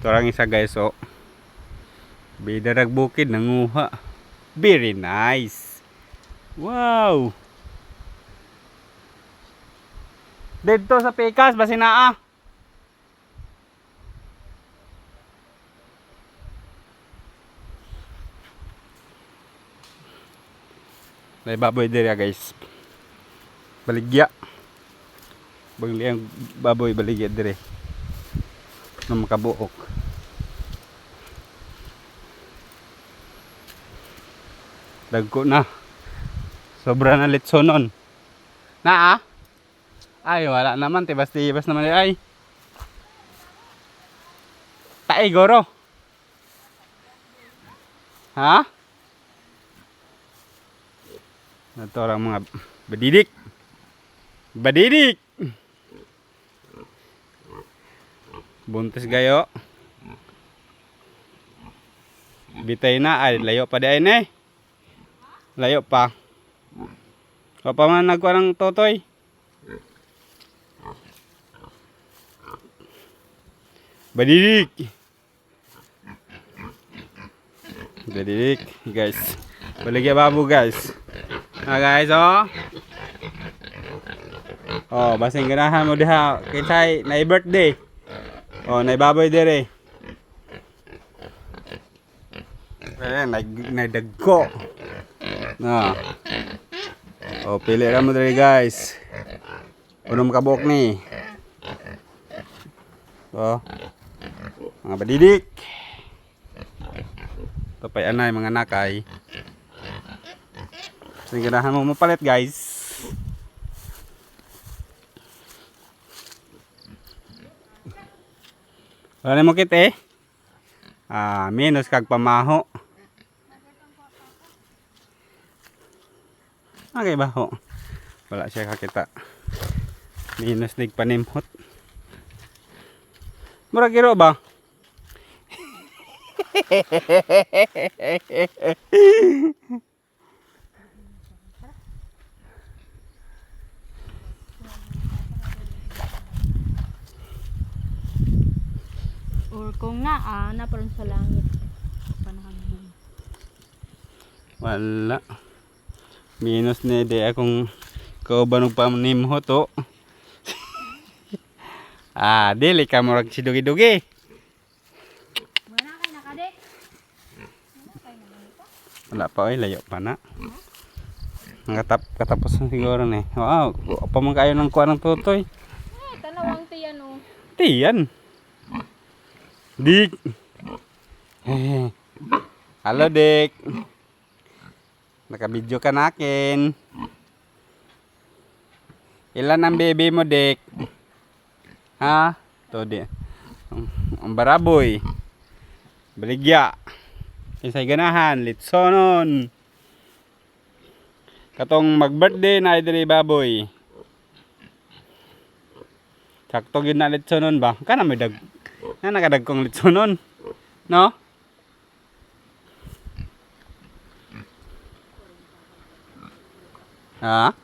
Torang isa guys, oh. Bida nagbukid, nanguha. Very nice. Wow. Dito sa Pikas, basi naa. May baboy diri guys. Baligya. Bangli ang baboy baligya diri. Na makabuok. Dagko na. Sobra na litsonon. Naa? Ay, wala naman. Tibas-tibas naman. Ay. Tae, goro. Ha? Ito orang mga badidik. Badidik. Buntis gayo. Bitay na. Ay, layo pa din eh. Layo pa. Kapag man nagkuha ng totoy. Badidik. Badidik guys. Baligya babo guys. Guys oh. Oh, basing ganahan mo diha. Kitay na birthday. Oh, na baboy dire. Nagdagko. Na. Oh, pili ra mo dire guys. Unong kabok ni. Oh. Mga badidik. Tapay anay mga nakay. Sigurahan mo mapalit guys. Wala mo kit eh. Minus kag pamaho. Okay ba ho? Wala siya kakita. Minus dig panimhot. Mura giro ba? Or kung na parang sa langit. Panahon. Wala. Minus ni di akong kauban og panimhot to. Dili ka murag sidugi-dugi. Wala kay nakade. Wala pa oy, layo pa na. Katapos na siguro ni. Wow, pa man kayo ng kuha ng tutoy. Tanawang tiyan oh. Tiyan. Dik. Halo Dik. Naka-video ka na akin. Ilan ang baby mo Dik? Ha? To di. Ang baraboy. Baligya. Isay ganahan, litsonon. Katong mag-birthday na diri baboy. Sakto gyud na litsonon ba? Kana may dag. Na nakadagkong litsonon. No? Ha?